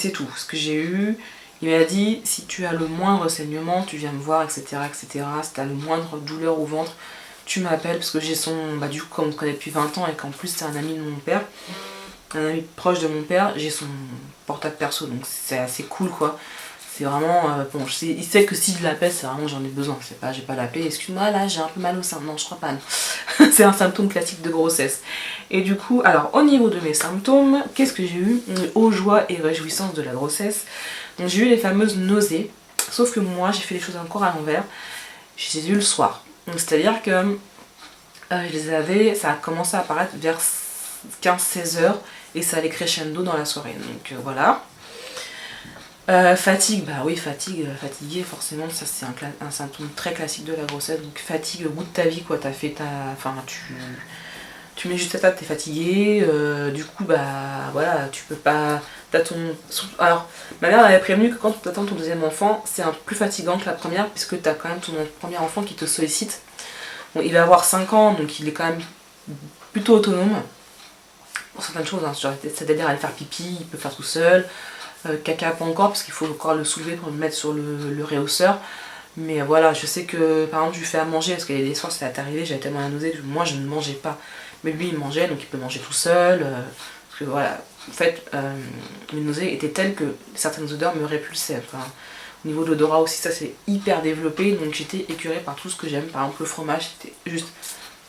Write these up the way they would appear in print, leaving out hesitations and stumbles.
c'est tout. Ce que j'ai eu, il m'a dit si tu as le moindre saignement, tu viens me voir, etc. etc. Si tu as le moindre douleur au ventre, tu m'appelles parce que j'ai son. Bah, du coup, comme on me connaît depuis 20 ans et qu'en plus c'est un ami de mon père, un ami proche de mon père, j'ai son portable perso donc c'est assez cool quoi. C'est vraiment. Bon, il sait que si je l'appelle, c'est vraiment j'en ai besoin. C'est pas, j'ai pas l'appelé, excuse-moi là, j'ai un peu mal au sein. Non, je crois pas, non. C'est un symptôme classique de grossesse. Et du coup, alors au niveau de mes symptômes, qu'est-ce que j'ai eu? Aux joies et réjouissances de la grossesse. Donc j'ai eu les fameuses nausées. Sauf que moi, j'ai fait les choses encore à l'envers. Je les ai eues le soir. Donc c'est-à-dire que je les avais. Ça a commencé à apparaître vers 15-16 heures et ça allait crescendo dans la soirée. Donc voilà. Fatigue, bah oui, fatigué, forcément, ça c'est un symptôme très classique de la grossesse. Donc fatigue au bout de ta vie, quoi. T'as fait ta. Enfin, tu mets juste à table, t'es fatigué. Du coup, bah voilà, tu peux pas. T'as ton. Alors, ma mère avait prévenu que quand tu attends ton deuxième enfant, c'est un peu plus fatigant que la première, puisque t'as quand même ton premier enfant qui te sollicite. Bon, il va avoir 5 ans, donc il est quand même plutôt autonome pour certaines choses, hein. C'est-à-dire aller faire pipi, il peut faire tout seul. Caca pas encore parce qu'il faut encore le soulever pour le mettre sur le réhausseur, mais voilà, je sais que par exemple je lui fais à manger parce qu'il y a des soirs ça est arrivé, j'avais tellement la nausée que moi je ne mangeais pas, mais lui il mangeait donc il peut manger tout seul, parce que voilà, en fait mes nausées étaient telles que certaines odeurs me répulsaient. Enfin, au niveau de l'odorat aussi ça c'est hyper développé, donc j'étais écurée par tout ce que j'aime. Par exemple le fromage c'était juste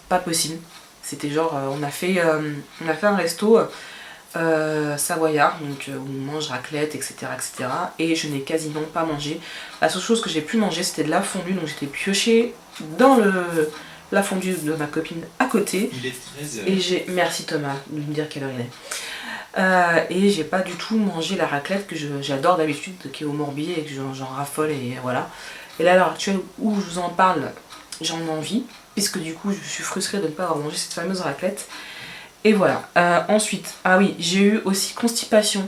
pas possible, c'était genre on a fait un resto savoyard, donc où on mange raclette, etc., etc. Et je n'ai quasiment pas mangé. La seule chose que j'ai pu manger, c'était de la fondue, donc j'étais piochée dans la fondue de ma copine à côté. Il est 13h. Et j'ai. Merci Thomas de me dire quelle heure il est. Et j'ai pas du tout mangé la raclette que j'adore d'habitude, qui est au Morbier et que j'en raffole, et voilà. Et là, à l'heure actuelle où je vous en parle, j'en ai envie, puisque du coup, je suis frustrée de ne pas avoir mangé cette fameuse raclette. Et voilà. Ensuite, ah oui, j'ai eu aussi constipation.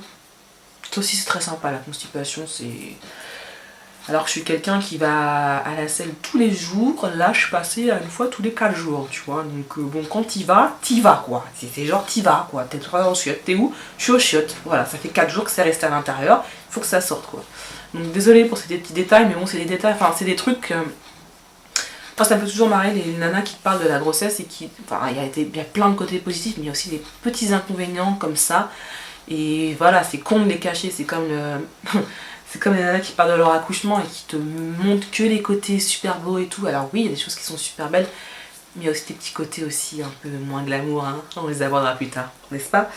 Ça aussi c'est très sympa, la constipation, c'est... Alors que je suis quelqu'un qui va à la selle tous les jours, là je suis passée à une fois tous les 4 jours, tu vois. Donc bon, quand t'y vas quoi. C'est genre t'y vas quoi. T'es 3 heures aux chiottes, t'es où? Je suis aux chiottes. Voilà, ça fait 4 jours que c'est resté à l'intérieur, il faut que ça sorte quoi. Donc désolée pour ces petits détails, mais bon c'est des détails, enfin c'est des trucs... Enfin, ça me fait toujours marrer les nanas qui parlent de la grossesse et qui... Enfin, il y a plein de côtés positifs, mais il y a aussi des petits inconvénients comme ça. Et voilà, c'est con de les cacher, c'est comme c'est comme les nanas qui parlent de leur accouchement et qui te montrent que les côtés super beaux et tout. Alors oui, il y a des choses qui sont super belles, mais il y a aussi des petits côtés aussi un peu moins glamour, hein. On les abordera plus tard, n'est-ce pas?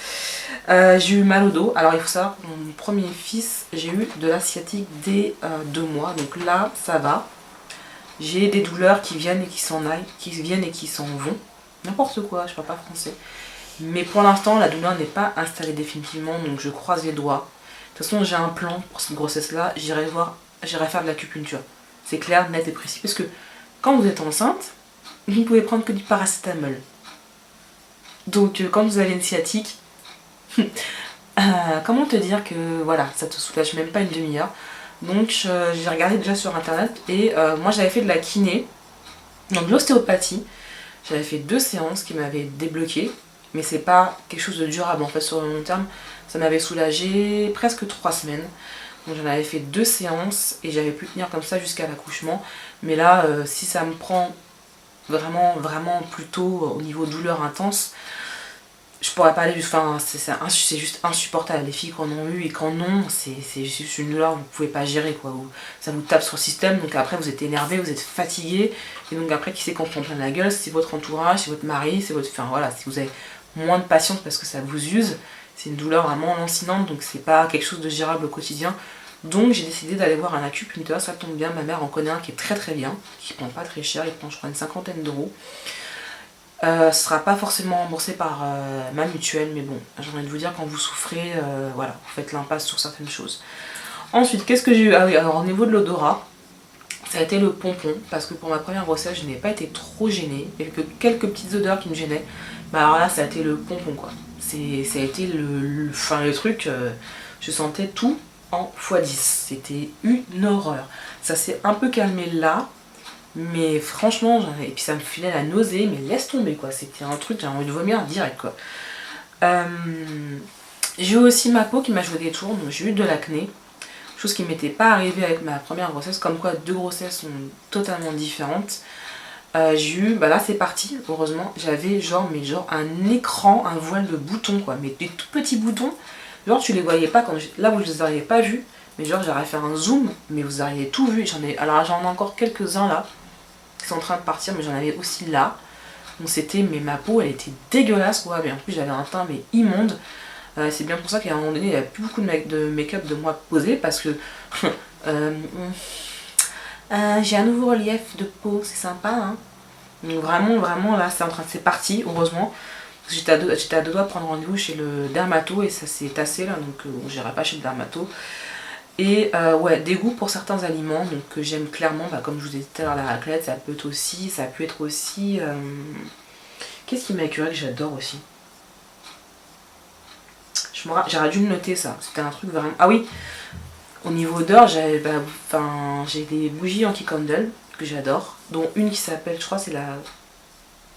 J'ai eu mal au dos. Alors il faut savoir, mon premier fils, j'ai eu de la sciatique dès 2 mois, donc là, ça va. J'ai des douleurs qui viennent et qui s'en aillent, qui viennent et qui s'en vont. N'importe quoi, je parle pas français. Mais pour l'instant, la douleur n'est pas installée définitivement, donc je croise les doigts. De toute façon, j'ai un plan pour cette grossesse-là, j'irai faire de l'acupuncture. C'est clair, net et précis, parce que quand vous êtes enceinte, vous ne pouvez prendre que du paracétamol. Donc quand vous avez une sciatique, comment te dire que voilà, ça te soulage même pas une demi-heure. Donc j'ai regardé déjà sur internet et moi j'avais fait de la kiné, donc de l'ostéopathie. J'avais fait 2 séances qui m'avaient débloqué, mais c'est pas quelque chose de durable en fait sur le long terme. Ça m'avait soulagé presque 3 semaines. Donc j'en avais fait 2 séances et j'avais pu tenir comme ça jusqu'à l'accouchement. Mais là, si ça me prend vraiment, vraiment plutôt au niveau douleur intense, je pourrais pas aller, enfin c'est juste insupportable. Les filles qui en ont eu et qui en ont, c'est juste une douleur que vous pouvez pas gérer quoi. Ça vous tape sur le système, donc après vous êtes énervé, vous êtes fatigué, et donc après qui c'est qu'on prend plein la gueule? C'est votre entourage, c'est votre mari, c'est votre... Enfin voilà, si vous avez moins de patience parce que ça vous use, c'est une douleur vraiment lancinante, donc c'est pas quelque chose de gérable au quotidien. Donc j'ai décidé d'aller voir un acupuncteur, ça tombe bien, ma mère en connaît un qui est très très bien, qui prend pas très cher, il prend je crois une 50aine d'euros. Ce sera pas forcément remboursé par ma mutuelle, mais bon, j'ai envie de vous dire, quand vous souffrez, voilà, vous faites l'impasse sur certaines choses. Ensuite, qu'est-ce que j'ai eu? Ah oui, alors au niveau de l'odorat, ça a été le pompon, parce que pour ma première grossesse, je n'ai pas été trop gênée, il y avait que quelques petites odeurs qui me gênaient, mais alors là, ça a été le pompon quoi. Ça a été le truc, je sentais tout en x10, c'était une horreur. Ça s'est un peu calmé là, mais franchement, et puis ça me filait la nausée, mais laisse tomber quoi, c'était un truc, j'ai envie de vomir direct quoi. J'ai eu aussi ma peau qui m'a joué des tours, donc j'ai eu de l'acné. Chose qui m'était pas arrivée avec ma première grossesse, comme quoi 2 grossesses sont totalement différentes. J'ai eu, bah là c'est parti, heureusement, j'avais genre un écran, un voile de boutons quoi, mais des tout petits boutons, genre tu les voyais pas, là vous les auriez pas vus, mais genre j'aurais fait un zoom, mais vous auriez tout vu, alors j'en ai encore quelques-uns là, qui sont en train de partir, mais j'en avais aussi là, donc c'était, mais ma peau elle était dégueulasse quoi, mais en plus j'avais un teint mais immonde, c'est bien pour ça qu'à un moment donné il n'y a plus beaucoup de make-up de moi posé, parce que j'ai un nouveau relief de peau, c'est sympa hein. Donc vraiment là c'est parti, heureusement. J'étais à deux doigts de prendre rendez-vous chez le dermato et ça s'est tassé là, donc j'irai pas chez le dermato. Et ouais, dégoût pour certains aliments, donc que j'aime clairement, bah, comme je vous ai dit tout à l'heure, la raclette, ça peut être aussi... Qu'est-ce qui m'a écœuré que j'adore aussi? J'aurais dû le noter ça, c'était un truc vraiment... Ah oui, au niveau odeur, j'ai des bougies anti-candle que j'adore, dont une qui s'appelle, je crois c'est la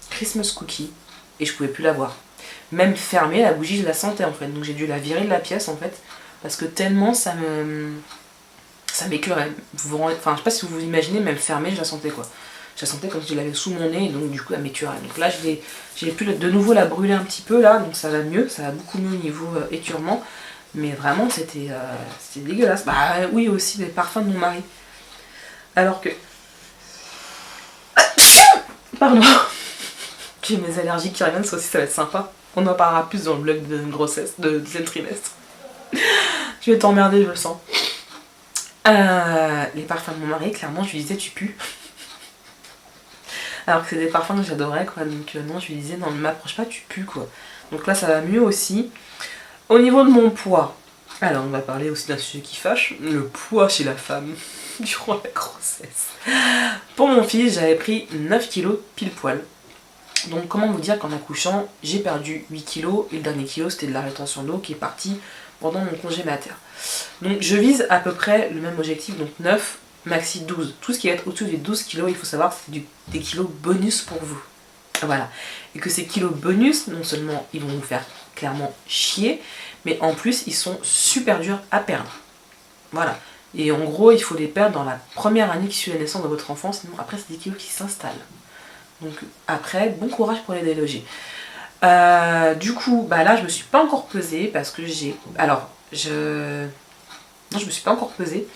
Christmas Cookie, et je pouvais plus la voir. Même fermée, la bougie je la sentais en fait, donc j'ai dû la virer de la pièce en fait, parce que tellement ça m'écœurait. Enfin je sais pas si vous vous imaginez, même fermée je la sentais quoi. Je la sentais comme si je l'avais sous mon nez, et donc du coup elle m'écœurait. Donc là j'ai pu de nouveau la brûler un petit peu là, donc ça va mieux, ça va beaucoup mieux au niveau écurement. Mais vraiment c'était dégueulasse. Bah oui aussi les parfums de mon mari. Alors que... Pardon. J'ai mes allergies qui reviennent, ça aussi ça va être sympa. On en parlera plus dans le vlog de grossesse, de deuxième trimestre. Je vais t'emmerder, je le sens. Les parfums de mon mari, clairement je lui disais tu pues. Alors que c'est des parfums que j'adorais quoi, donc non je lui disais non ne m'approche pas, tu pues quoi. Donc là ça va mieux aussi. Au niveau de mon poids, alors on va parler aussi d'un sujet qui fâche, le poids chez la femme durant la grossesse. Pour mon fils j'avais pris 9 kilos pile poil. Donc comment vous dire qu'en accouchant, j'ai perdu 8 kilos et le dernier kilo c'était de la rétention d'eau qui est partie pendant mon congé mater. Donc je vise à peu près le même objectif, donc 9, maxi 12. Tout ce qui va être au-dessus des 12 kilos, il faut savoir que c'est des kilos bonus pour vous. Voilà. Et que ces kilos bonus, non seulement ils vont vous faire clairement chier, mais en plus ils sont super durs à perdre. Voilà. Et en gros, il faut les perdre dans la première année qui suit la naissance de votre enfant, sinon après c'est des kilos qui s'installent. Donc après, bon courage pour les déloger. Du coup, bah là je me suis pas encore pesée parce que j'ai... Alors, non, je me suis pas encore pesée.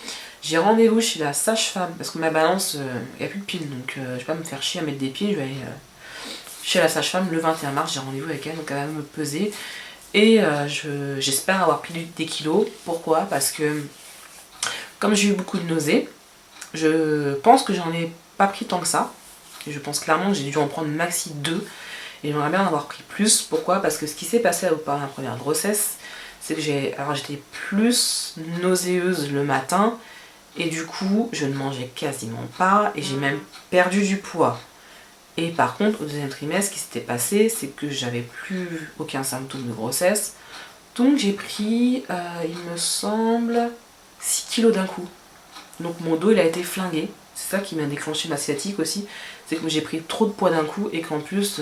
J'ai rendez-vous chez la sage-femme parce que ma balance, il n'y a plus de pile, donc je vais pas me faire chier à mettre des pieds. Je vais aller chez la sage-femme le 21 mars, j'ai rendez-vous avec elle, donc elle va me peser. Et j'espère avoir pris des kilos. Pourquoi? Parce que comme j'ai eu beaucoup de nausées, je pense que j'en ai pas pris tant que ça. Et je pense clairement que j'ai dû en prendre maxi 2. Et j'aimerais bien en avoir pris plus. Pourquoi? Parce que ce qui s'est passé pendant la première grossesse, c'est que j'étais plus nauséeuse le matin. Et du coup, je ne mangeais quasiment pas. Et j'ai même perdu du poids. Et par contre, au deuxième trimestre, ce qui s'était passé, c'est que j'avais plus aucun symptôme de grossesse. Donc j'ai pris, il me semble, 6 kilos d'un coup. Donc mon dos, il a été flingué. C'est ça qui m'a déclenché ma sciatique aussi. C'est que j'ai pris trop de poids d'un coup et qu'en plus,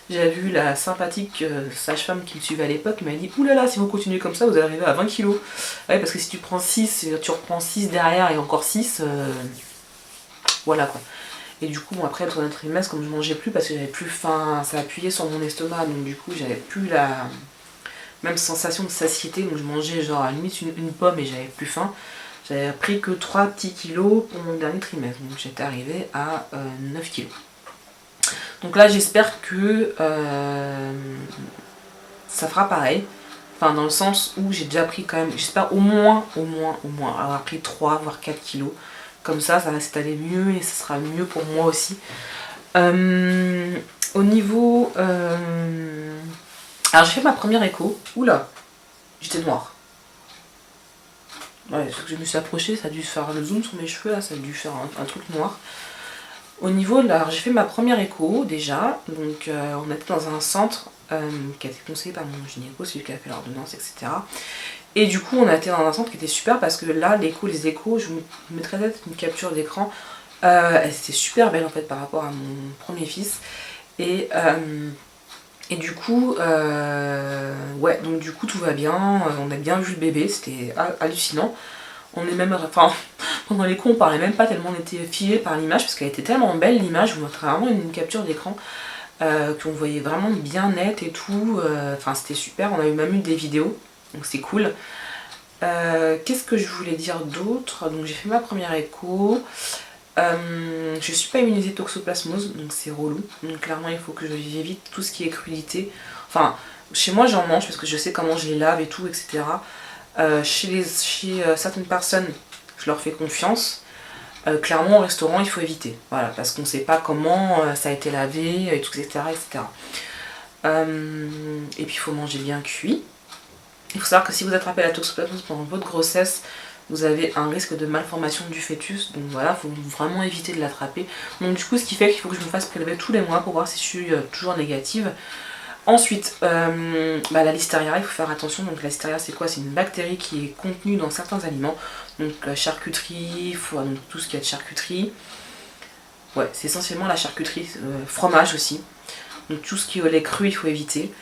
j'ai vu la sympathique sage-femme qui me suivait à l'époque qui m'a dit « Oulala, si vous continuez comme ça, vous allez arriver à 20 kilos. » Ouais, parce que si tu prends 6, tu reprends 6 derrière et encore 6, voilà quoi. Et du coup, bon, après le troisième trimestre, comme je mangeais plus parce que j'avais plus faim, ça appuyait sur mon estomac, donc du coup, j'avais plus la même sensation de satiété, donc je mangeais genre à la limite une pomme et j'avais plus faim. J'avais pris que 3 petits kilos pour mon dernier trimestre, donc j'étais arrivée à 9 kilos. Donc là j'espère que ça fera pareil, enfin dans le sens où j'ai déjà pris quand même, j'espère au moins avoir pris 3 voire 4 kilos. Comme ça va s'étaler mieux et ça sera mieux pour moi aussi. Au niveau... Alors j'ai fait ma première écho, oula, j'étais noire. Ouais, je me suis approchée, ça a dû faire le zoom sur mes cheveux, là, ça a dû faire un truc noir. Au niveau de la... J'ai fait ma première écho, déjà. Donc, on était dans un centre qui a été conseillé par mon gynéco, celui qui a fait l'ordonnance, etc. Et du coup, on a été dans un centre qui était super parce que là, les échos, je vous mettrai peut-être une capture d'écran. Elle était super belle, en fait, par rapport à mon premier fils. Et Et du coup, ouais, donc du coup tout va bien, on a bien vu le bébé, c'était hallucinant. On est même, enfin, pendant les coups on parlait même pas tellement on était figés par l'image, parce qu'elle était tellement belle l'image, je vous montrerai vraiment une capture d'écran, qu'on voyait vraiment bien net et tout, enfin c'était super, on a même eu des vidéos, donc c'est cool. Qu'est-ce que je voulais dire d'autre? Donc j'ai fait ma première écho. Je suis pas immunisée toxoplasmose, donc c'est relou. Donc clairement il faut que j'évite tout ce qui est crudité. Enfin, chez moi j'en mange parce que je sais comment je les lave et tout, etc. Chez certaines personnes, je leur fais confiance. Clairement au restaurant il faut éviter. Voilà, parce qu'on sait pas comment ça a été lavé et tout, etc. etc. Et puis il faut manger bien cuit. Il faut savoir que si vous attrapez la toxoplasmose pendant votre grossesse, vous avez un risque de malformation du fœtus, donc voilà, il faut vraiment éviter de l'attraper. Donc du coup, ce qui fait qu'il faut que je me fasse prélever tous les mois pour voir si je suis toujours négative. Ensuite, la listeria, il faut faire attention. Donc la listeria, c'est quoi? C'est une bactérie qui est contenue dans certains aliments, donc la charcuterie, donc tout ce qui est de charcuterie. Ouais, c'est essentiellement la charcuterie, fromage aussi. Donc tout ce qui est au lait cru, il faut éviter.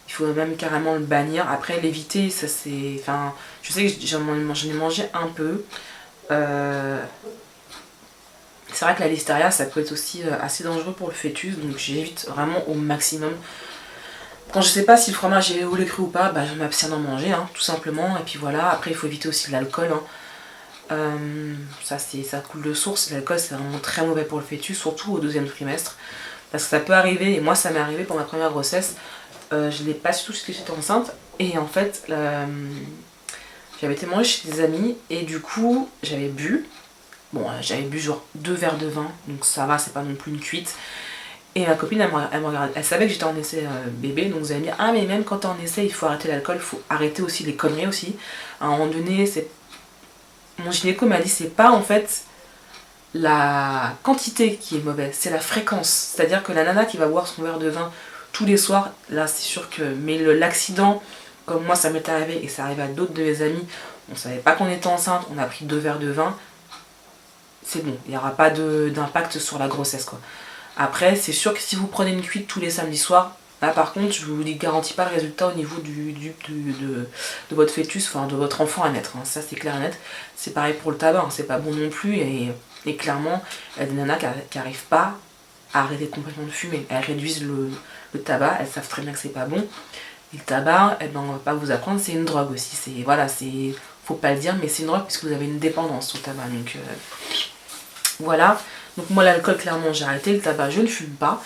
Il faut même carrément le bannir. Après, l'éviter, ça c'est... Enfin, je sais que j'en ai mangé un peu. C'est vrai que la listeria, ça peut être aussi assez dangereux pour le fœtus. Donc j'évite vraiment au maximum. Quand je sais pas si le fromage est au lait cru ou pas, bah, je m'abstiens d'en manger, hein, tout simplement. Et puis voilà, après il faut éviter aussi l'alcool. Hein. Ça coule de source. L'alcool, c'est vraiment très mauvais pour le fœtus, surtout au deuxième trimestre. Parce que ça peut arriver, et moi ça m'est arrivé pour ma première grossesse. Je l'ai pas su tout ce que j'étais enceinte et en fait j'avais été manger chez des amis et du coup j'avais bu, bon j'avais bu genre 2 verres de vin donc ça va, c'est pas non plus une cuite et ma copine elle me regarde, elle savait que j'étais en essai bébé donc vous allez me dire ah mais même quand t'es en essai il faut arrêter l'alcool, il faut arrêter aussi les conneries aussi. À un moment donné mon gynéco m'a dit c'est pas en fait la quantité qui est mauvaise, c'est la fréquence, c'est à dire que la nana qui va boire son verre de vin tous les soirs, là c'est sûr que... Mais l'accident, comme moi ça m'est arrivé et ça arrive à d'autres de mes amis, on savait pas qu'on était enceinte, on a pris 2 verres de vin, c'est bon, il n'y aura pas d'impact sur la grossesse quoi. Après c'est sûr que si vous prenez une cuite tous les samedis soirs, là par contre je vous garantis pas le résultat au niveau de votre fœtus, enfin de votre enfant à naître, hein. Ça c'est clair et net. C'est pareil pour le tabac, hein. C'est pas bon non plus et clairement il y a des nanas qui n'arrivent pas à arrêter complètement de fumer, elles réduisent le tabac, elles savent très bien que c'est pas bon. Et le tabac, eh ben, on va pas vous apprendre, c'est une drogue aussi. Voilà, faut pas le dire, mais c'est une drogue puisque vous avez une dépendance au tabac. Donc voilà. Donc moi l'alcool clairement j'ai arrêté, le tabac je ne fume pas.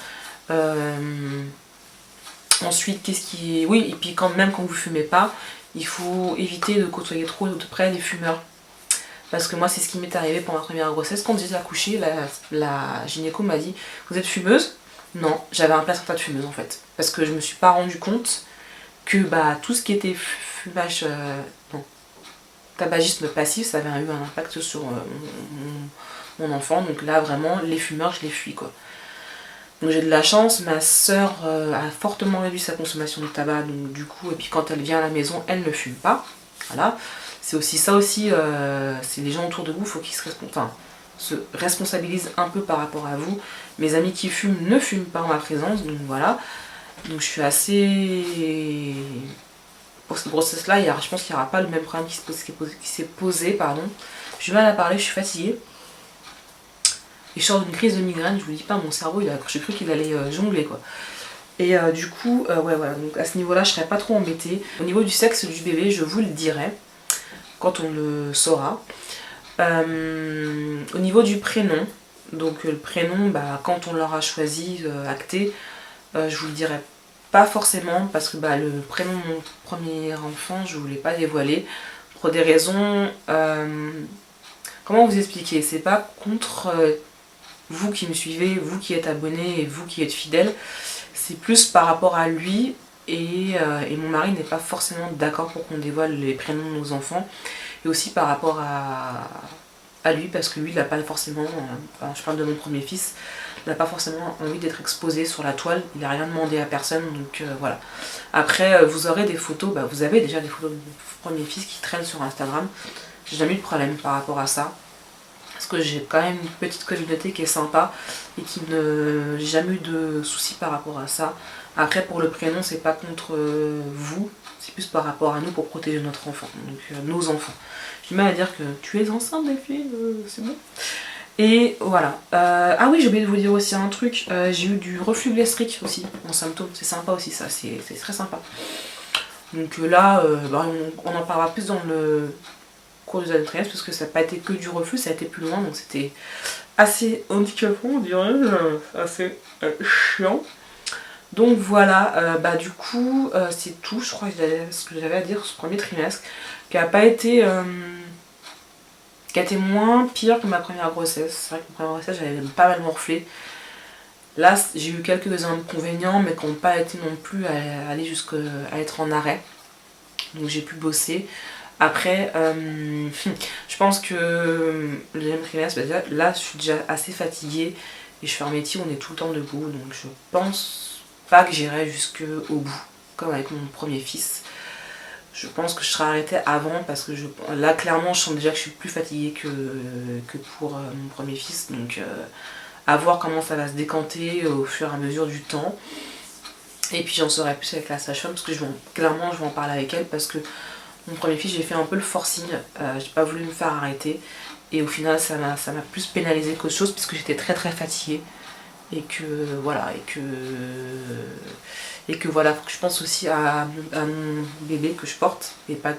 Ensuite qu'est-ce qui... Oui, et puis même quand vous fumez pas, il faut éviter de côtoyer trop de près les fumeurs. Parce que moi c'est ce qui m'est arrivé pour ma première grossesse. Quand j'ai accouché, la gynéco m'a dit vous êtes fumeuse? Non, j'avais un placenta de fumeuse en fait. Parce que je me suis pas rendu compte que tout ce qui était fumage, tabagisme passif, ça avait eu un impact sur mon enfant. Donc là vraiment, les fumeurs, je les fuis quoi. Donc j'ai de la chance, ma soeur a fortement réduit sa consommation de tabac, donc du coup, et puis quand elle vient à la maison, elle ne fume pas. Voilà. C'est aussi ça aussi, c'est les gens autour de vous, il faut qu'ils se responsabilisent un peu par rapport à vous. Mes amis qui fument ne fument pas en ma présence, donc voilà. Donc je suis assez... Pour cette grossesse-là, je pense qu'il n'y aura pas le même problème qui s'est posé, pardon. J'ai du mal à parler, je suis fatiguée. Et je sors d'une crise de migraine, je vous dis pas, mon cerveau, j'ai cru qu'il allait jongler quoi. Et du coup, ouais voilà, donc à ce niveau-là, je serais pas trop embêtée. Au niveau du sexe du bébé, je vous le dirai quand on le saura. Au niveau du prénom, donc le prénom, quand on l'aura choisi, acté, je vous le dirai pas forcément parce que le prénom de mon premier enfant, je voulais pas dévoiler pour des raisons... comment vous expliquer? C'est pas contre vous qui me suivez, vous qui êtes abonnés et vous qui êtes fidèles, c'est plus par rapport à lui et mon mari n'est pas forcément d'accord pour qu'on dévoile les prénoms de nos enfants et aussi par rapport à lui parce que lui il n'a pas forcément, je parle de mon premier fils, il n'a pas forcément envie d'être exposé sur la toile, il n'a rien demandé à personne donc voilà. Après vous aurez des photos, vous avez déjà des photos de mon premier fils qui traînent sur Instagram, j'ai jamais eu de problème par rapport à ça. parce que j'ai quand même une petite communauté qui est sympa et qui ne j'ai jamais eu de soucis par rapport à ça. Après pour le prénom c'est pas contre vous, c'est plus par rapport à nous pour protéger notre enfant, donc nos enfants. J'ai du mal à dire que tu es enceinte des filles, c'est bon. Et voilà. Ah oui, j'ai oublié de vous dire aussi un truc, j'ai eu du reflux gastrique aussi en symptômes, c'est sympa aussi ça, c'est très sympa. Donc là, bah, on en parlera plus dans le cours du trimestre parce que ça n'a pas été que du reflux, ça a été plus loin, donc c'était assez handicapant, on dirait, assez chiant. Donc voilà, bah du coup, c'est tout, je crois que ce que j'avais à dire sur ce premier trimestre, qui a pas été... qui a été moins pire que ma première grossesse. C'est vrai que ma première grossesse, j'avais pas mal morflé. Là, j'ai eu quelques inconvénients, mais qui n'ont pas été non plus à aller jusqu'à être en arrêt. Donc j'ai pu bosser. Après, je pense que le deuxième trimestre, bah, là, je suis déjà assez fatiguée. Et je fais un métier où on est tout le temps debout. Donc je pense pas que j'irai jusqu'au bout, comme avec mon premier fils. Je pense que je serai arrêtée avant parce que là clairement je sens déjà que je suis plus fatiguée que pour mon premier fils. Donc à voir comment ça va se décanter au fur et à mesure du temps. Et puis j'en saurai plus avec la sage-femme parce que clairement je vais en parler avec elle parce que mon premier fils j'ai fait un peu le forcing. J'ai pas voulu me faire arrêter. Et au final ça m'a plus pénalisé qu'autre chose puisque j'étais très très fatiguée. Et que voilà, et que voilà, faut que je pense aussi à mon bébé que je porte et pas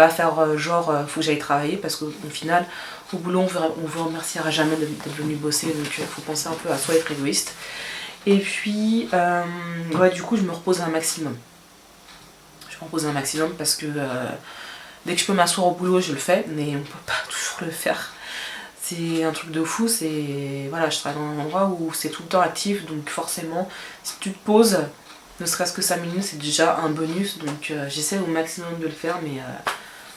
faire genre faut que j'aille travailler parce qu'au final au boulot on vous remerciera jamais d'être venu bosser, donc il faut penser un peu à soi, être égoïste. Et puis ouais, du coup je me repose un maximum. Je me repose un maximum parce que dès que je peux m'asseoir au boulot je le fais, mais on peut pas toujours le faire. C'est un truc de fou, c'est... Voilà, je travaille dans un endroit où c'est tout le temps actif, donc forcément, si tu te poses, ne serait-ce que 5 minutes, c'est déjà un bonus, donc j'essaie au maximum de le faire, mais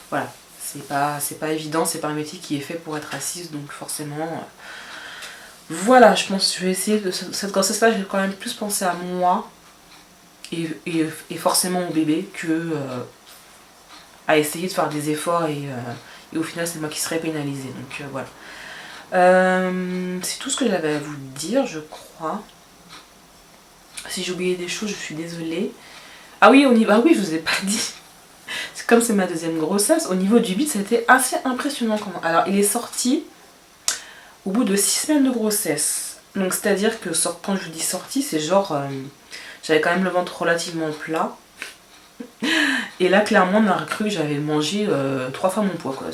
voilà, c'est pas évident, c'est pas un métier qui est fait pour être assise, donc forcément... voilà, je pense que je vais essayer de... Cette grossesse-là, je vais quand même plus penser à moi, et forcément au bébé, que à essayer de faire des efforts, et au final, c'est moi qui serais pénalisée, donc voilà. C'est tout ce que j'avais à vous dire, je crois. Si j'ai oublié des choses, je suis désolée. Ah oui, ah oui, je vous ai pas dit. Comme c'est ma deuxième grossesse, au niveau du bide, ça a été assez impressionnant. Alors, il est sorti au bout de 6 semaines de grossesse. Donc, c'est-à-dire que quand je vous dis sorti, c'est genre... j'avais quand même le ventre relativement plat. Et là, clairement, on a cru que j'avais mangé 3 fois mon poids, quoi.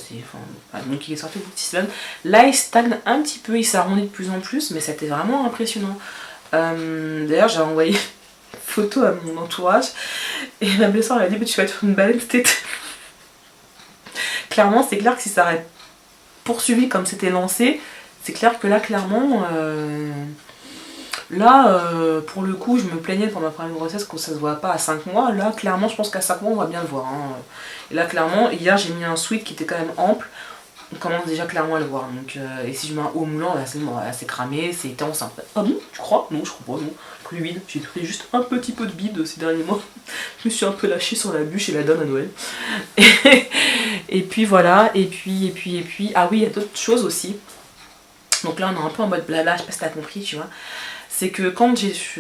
Donc il est sorti au bout de 6 semaines. Là, il stagne un petit peu, il s'arrondit de plus en plus, mais c'était vraiment impressionnant. D'ailleurs, j'ai envoyé une photo à mon entourage, et ma belle-sœur elle a dit mais tu vas te faire une baleine tête. Clairement, c'est clair que si ça aurait poursuivi comme c'était lancé, c'est clair que là, clairement... Là, pour le coup, je me plaignais pendant ma première grossesse que ça se voit pas à 5 mois. Là, clairement, je pense qu'à 5 mois, on va bien le voir. Hein. Et là, clairement, hier, j'ai mis un sweat qui était quand même ample. On commence déjà clairement à le voir. Donc, et si je mets un haut moulant, là, c'est cramé, c'est enceinte. Ah bon, tu crois? Non, je crois pas, non. Plus bide. J'ai pris juste un petit peu de bide ces derniers mois. Je me suis un peu lâchée sur la bûche et la donne à Noël. Et puis voilà, et puis. Ah oui, il y a d'autres choses aussi. Donc là, on est un peu en mode blabla, je sais pas si t'as compris, tu vois. C'est que quand j'étais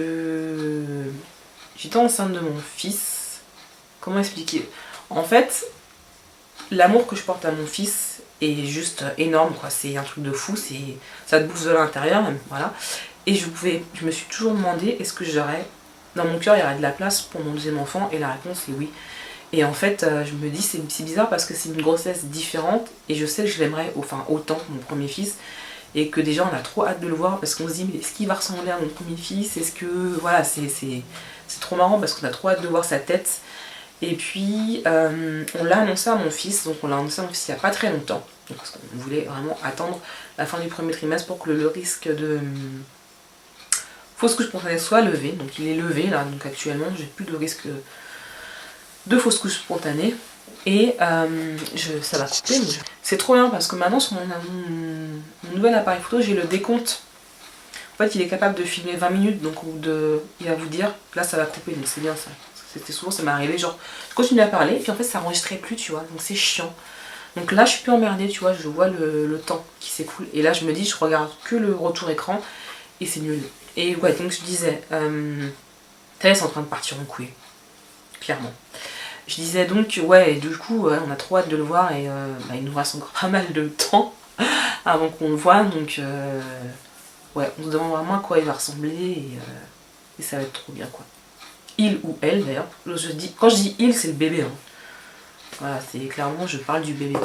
enceinte de mon fils, comment expliquer? En fait, l'amour que je porte à mon fils est juste énorme, quoi. C'est un truc de fou, ça te bouffe de l'intérieur même, voilà. Et je me suis toujours demandé, est-ce que dans mon cœur, il y aurait de la place pour mon deuxième enfant? Et la réponse est oui. Et en fait, je me dis, c'est bizarre parce que c'est une grossesse différente, et je sais que je l'aimerais autant que mon premier fils. Et que déjà on a trop hâte de le voir parce qu'on se dit mais est-ce qu'il va ressembler à mon premier fils? Est-ce que... Voilà, c'est trop marrant parce qu'on a trop hâte de voir sa tête. Et puis on l'a annoncé à mon fils, donc on l'a annoncé à mon fils il n'y a pas très longtemps. Donc, parce qu'on voulait vraiment attendre la fin du premier trimestre pour que le risque de fausse couche spontanée soit levé. Donc il est levé là, donc actuellement j'ai plus de risque de fausse couche spontanée. Et ça va couper, mais c'est trop bien parce que maintenant sur mon nouvel appareil photo j'ai le décompte. En fait il est capable de filmer 20 minutes, donc il va vous dire là ça va couper, donc c'est bien ça. Ça m'est arrivé, genre je continue à parler et puis en fait ça enregistrait plus, tu vois, donc c'est chiant. Donc là, je suis plus emmerdée, tu vois, je vois le temps qui s'écoule. Et là, je me dis, je regarde que le retour écran et c'est nul. Et ouais, donc je disais, Thaïs est en train de partir en couille, clairement. Je disais donc, ouais, et du coup, on a trop hâte de le voir et il nous reste encore pas mal de temps avant qu'on le voit. Donc, ouais, on se demande vraiment à quoi il va ressembler et ça va être trop bien, quoi. Il ou elle, d'ailleurs. Quand je dis il, c'est le bébé. Hein. Voilà, c'est clairement, je parle du bébé.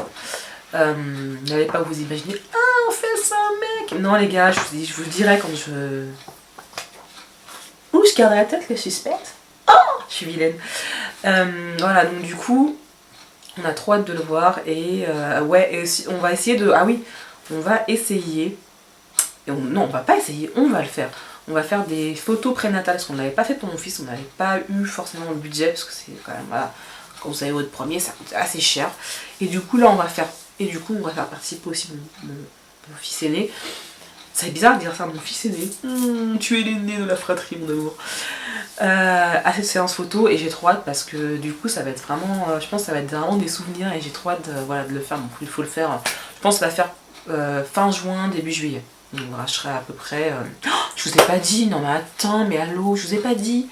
N'allez pas vous imaginer, ah, on fait ça, mec. Non, les gars, je vous dirai quand je... Ouh, je garde la tête, le suspect. Oh, je suis vilaine. Voilà, donc du coup, on a trop hâte de le voir et ouais, et aussi, on va essayer de... Ah oui, on va essayer... Non, on va pas essayer, on va le faire. On va faire des photos prénatales, parce qu'on ne l'avait pas fait pour mon fils, on n'avait pas eu forcément le budget, parce que c'est quand même, voilà, quand vous avez votre premier, ça coûte assez cher. Et du coup, là, on va faire participer aussi mon fils aîné. C'est bizarre de dire ça, mon fils aîné. Tu es l'aîné de la fratrie, mon amour. À cette séance photo, et j'ai trop hâte, parce que du coup, ça va être vraiment, je pense que ça va être vraiment des souvenirs, et j'ai trop hâte voilà, de le faire. Donc, il faut le faire, je pense qu'on va faire fin juin, début juillet. Donc voilà, je serai à peu près... Oh, je vous ai pas dit, non mais attends, mais allô, je vous ai pas dit.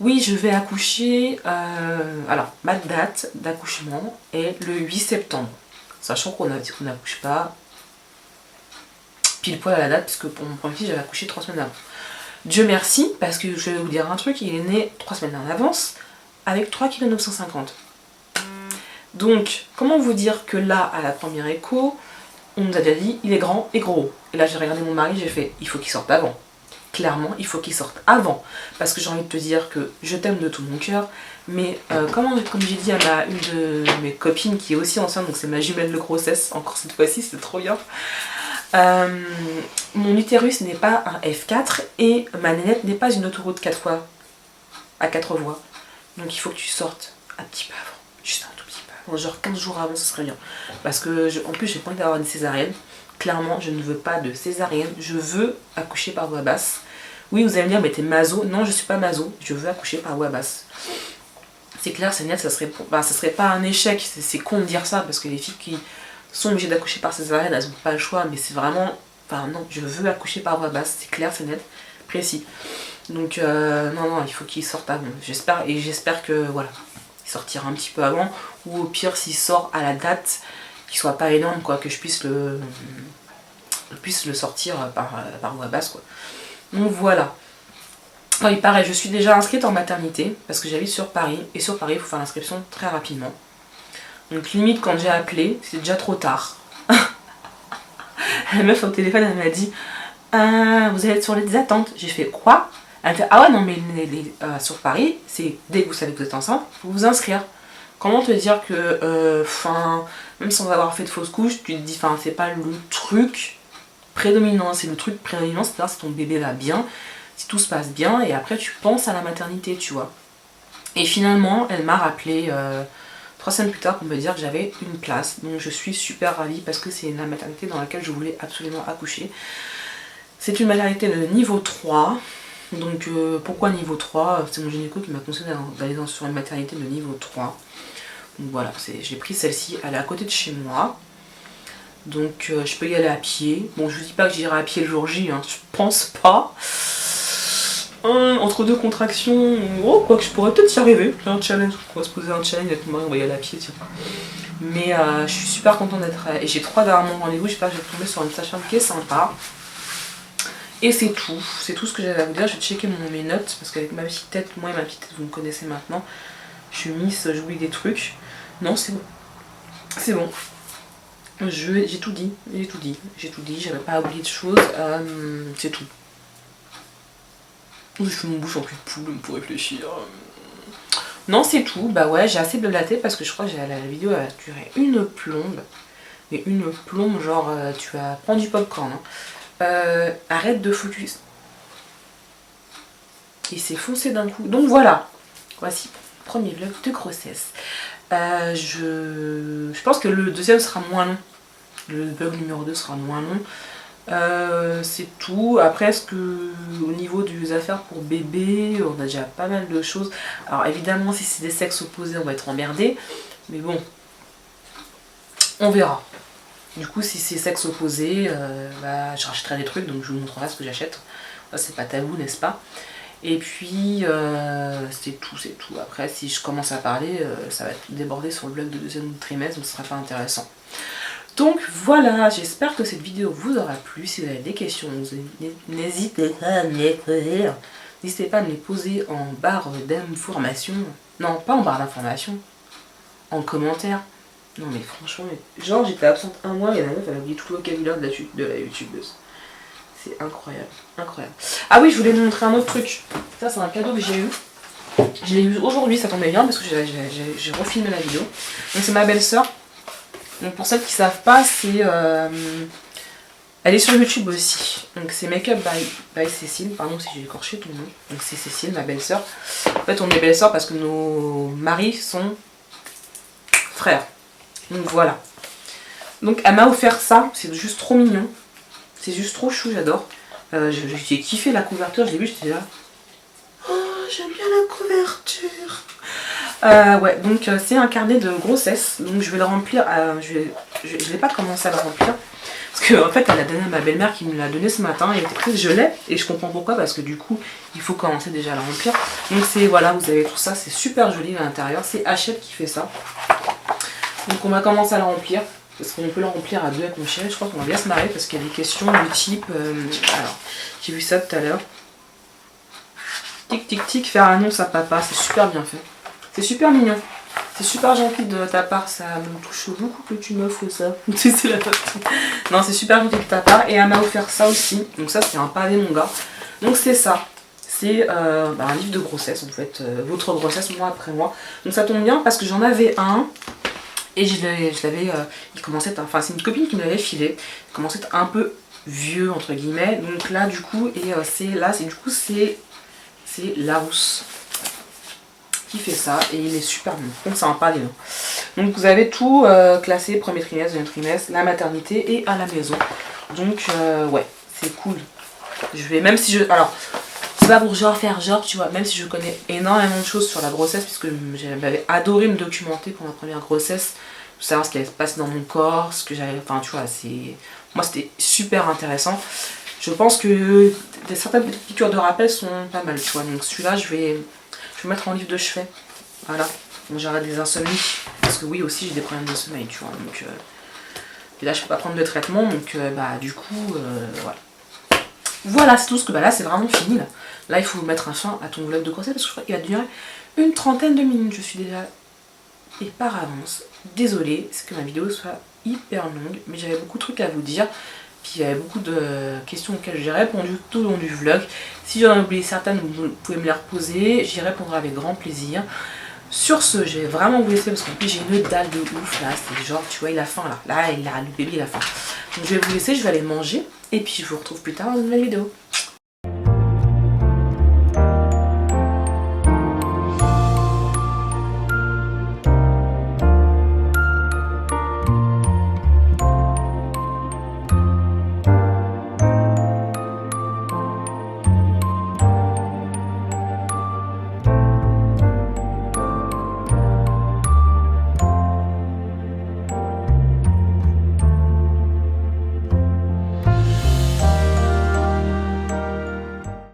Oui, je vais accoucher... alors, ma date d'accouchement est le 8 septembre. Sachant qu'on n'accouche pas pile poil à la date, puisque pour mon premier fils, j'avais accouché 3 semaines avant. Dieu merci, parce que je vais vous dire un truc, il est né 3 semaines en avance, avec 3,950 kg. Donc, comment vous dire que là, à la première écho, on nous a déjà dit, il est grand et gros. Et là, j'ai regardé mon mari, j'ai fait, il faut qu'il sorte avant. Clairement, il faut qu'il sorte avant. Parce que j'ai envie de te dire que je t'aime de tout mon cœur. Mais comme j'ai dit à une de mes copines qui est aussi enceinte, donc c'est ma jumelle de grossesse, encore cette fois-ci, c'est trop bien. Mon utérus n'est pas un F4 et ma nénette n'est pas une autoroute 4 fois à 4 voies. Donc il faut que tu sortes un petit peu avant. Juste un tout petit peu avant. Genre 15 jours avant, ce serait bien. Parce que, en plus, j'ai pas envie d'avoir une césarienne. Clairement, je ne veux pas de césarienne. Je veux accoucher par voie basse. Oui, vous allez me dire, mais t'es maso. Non, je suis pas maso. Je veux accoucher par voie basse. C'est clair, c'est net, ça serait pas un échec. C'est con de dire ça, parce que les filles qui sont obligées d'accoucher par césarienne, elles n'ont pas le choix. Mais c'est vraiment... Enfin, non, je veux accoucher par voie basse. C'est clair, c'est net, précis. Donc, non, il faut qu'il sorte avant. J'espère que, voilà, il sortira un petit peu avant. Ou au pire, s'il sort à la date, qu'il soit pas énorme, quoi, que je puisse le sortir par voie basse, quoi. Donc voilà. Enfin, il paraît, je suis déjà inscrite en maternité parce que j'habite sur Paris et sur Paris il faut faire l'inscription très rapidement. Donc limite quand j'ai appelé, c'est déjà trop tard. La meuf au téléphone elle m'a dit vous allez être sur les attentes. J'ai fait quoi? Elle me fait ah ouais non mais sur Paris, c'est dès que vous savez que vous êtes enceinte, faut vous inscrire. Comment te dire que même sans avoir fait de fausse couche, tu te dis c'est pas le truc prédominant, c'est le truc prédominant, c'est-à-dire si ton bébé va bien, si tout se passe bien, et après tu penses à la maternité, tu vois. Et finalement, elle m'a rappelé 3 semaines plus tard pour me dire que j'avais une place, donc je suis super ravie parce que c'est la maternité dans laquelle je voulais absolument accoucher. C'est une maternité de niveau 3, donc pourquoi niveau 3? C'est mon gynéco qui m'a conseillé d'aller sur une maternité de niveau 3. Donc voilà, j'ai pris celle-ci, elle est à côté de chez moi. Donc je peux y aller à pied. Bon, je vous dis pas que j'irai à pied le jour J, hein, je pense pas. Entre deux contractions, oh, quoi que je pourrais peut-être y arriver. C'est un challenge, on va se poser un challenge avec moi, on va y aller à pied, tiens. Mais je suis super contente d'être... Et j'ai trop d'avoir mon rendez-vous, j'espère que je vais tomber sur une sage-femme qui est sympa. Et c'est tout ce que j'avais à vous dire. Je vais checker mes notes, parce qu'avec ma petite tête, moi et ma petite tête, vous me connaissez maintenant. Je suis Miss, j'oublie des trucs. Non, c'est bon. C'est bon. J'ai tout dit, j'avais pas oublié de choses, c'est tout. Je fais mon bouche en cul de poule pour réfléchir. Non, c'est tout, bah ouais, j'ai assez blablaté parce que je crois que la vidéo a duré une plombe. Mais une plombe, genre, tu vas prendre du popcorn. Hein. Arrête de focus. Et c'est foncé d'un coup. Donc voilà, voici le premier vlog de grossesse. Je pense que le deuxième sera moins long. Le vlog numéro 2 sera moins long. C'est tout. Après, est-ce que au niveau des affaires pour bébé, on a déjà pas mal de choses. Alors évidemment, si c'est des sexes opposés, on va être emmerdé. Mais bon, On verra. Du coup, si c'est sexe opposé, bah, je rachèterai des trucs, donc je vous montrerai ce que j'achète. C'est pas tabou, n'est-ce pas? Et puis, c'est tout. Après, si je commence à parler, ça va déborder sur le blog de deuxième trimestre, donc ce sera pas intéressant. Donc voilà, j'espère que cette vidéo vous aura plu. Si vous avez des questions, n'hésitez pas à me les poser. N'hésitez pas à me les poser en barre d'information. Non, pas en barre d'information. En commentaire. Non mais franchement, genre j'étais absente un mois et la meuf elle a oublié tout le vocabulaire de la youtubeuse. C'est incroyable, incroyable. Ah oui, je voulais vous montrer un autre truc. Ça c'est un cadeau que j'ai eu. Je l'ai eu aujourd'hui, ça tombait bien parce que j'ai refilmé la vidéo. Donc c'est ma belle-sœur. Donc pour celles qui ne savent pas, c'est... elle est sur YouTube aussi. Donc c'est Makeup by Cécile. Pardon si j'ai écorché ton nom. Donc c'est Cécile, ma belle-sœur. En fait on est belle-sœur parce que nos maris sont frères. Donc voilà. Donc elle m'a offert ça. C'est juste trop mignon. C'est juste trop chou, j'adore. J'ai kiffé la couverture, je l'ai vu, j'étais là. Oh, j'aime bien la couverture. Ouais, donc c'est un carnet de grossesse. Donc je vais le remplir. Je n'ai pas commencé à le remplir. Parce qu'en fait, elle a donné à ma belle-mère qui me l'a donné ce matin. Et je l'ai. Et je comprends pourquoi. Parce que du coup, il faut commencer déjà à le remplir. Donc c'est, voilà, vous avez tout ça. C'est super joli à l'intérieur. C'est Hachette qui fait ça. Donc on va commencer à le remplir. Parce qu'on peut le remplir à deux avec mon chéri. Je crois qu'on va bien se marrer parce qu'il y a des questions du type... alors, j'ai vu ça tout à l'heure. Tic tic tic, faire annonce à papa. C'est super bien fait. C'est super mignon. C'est super gentil de ta part. Ça me touche beaucoup que tu m'offres ça. C'est la non, c'est super gentil de ta part. Et elle m'a offert ça aussi. Donc ça, c'est un pavé mon gars. Donc c'est ça. C'est un livre de grossesse en fait. Votre grossesse, mois après mois. Donc ça tombe bien parce que j'en avais un. Et je l'avais, il commençait, enfin c'est une copine qui me l'avait filé, il commençait à être un peu vieux entre guillemets, donc là du coup, et c'est Larousse qui fait ça, et il est super bon, donc c'est un pas les mains. Donc vous avez tout classé, premier trimestre, deuxième trimestre, la maternité et à la maison, donc ouais, c'est cool. Je vais, même si je, alors, c'est pas pour faire genre, tu vois, même si je connais énormément de choses sur la grossesse, puisque j'avais adoré me documenter pour ma première grossesse, pour savoir ce qui allait se passer dans mon corps, ce que j'avais, enfin tu vois, moi c'était super intéressant. Je pense que certaines petites piqûres de rappel sont pas mal, tu vois, donc celui-là je vais mettre en livre de chevet, voilà, donc j'arrête des insomnies, parce que oui aussi j'ai des problèmes de sommeil, tu vois, donc et là je peux pas prendre de traitement, donc bah du coup, voilà. Voilà, c'est tout ce que, bah là c'est vraiment fini là. Là il faut mettre un fin à ton vlog de grossesse parce que je crois qu'il va durer une trentaine de minutes. Je suis déjà, et par avance, désolée, c'est que ma vidéo soit hyper longue, mais j'avais beaucoup de trucs à vous dire. Puis il y avait beaucoup de questions auxquelles j'ai répondu tout au long du vlog. Si j'en ai oublié certaines, vous pouvez me les reposer, j'y répondrai avec grand plaisir. Sur ce, je vais vraiment vous laisser parce qu'en plus j'ai une dalle de ouf là, c'est genre, tu vois, il a faim là. Là, le bébé il a faim. Donc je vais vous laisser, je vais aller manger et puis je vous retrouve plus tard dans une nouvelle vidéo.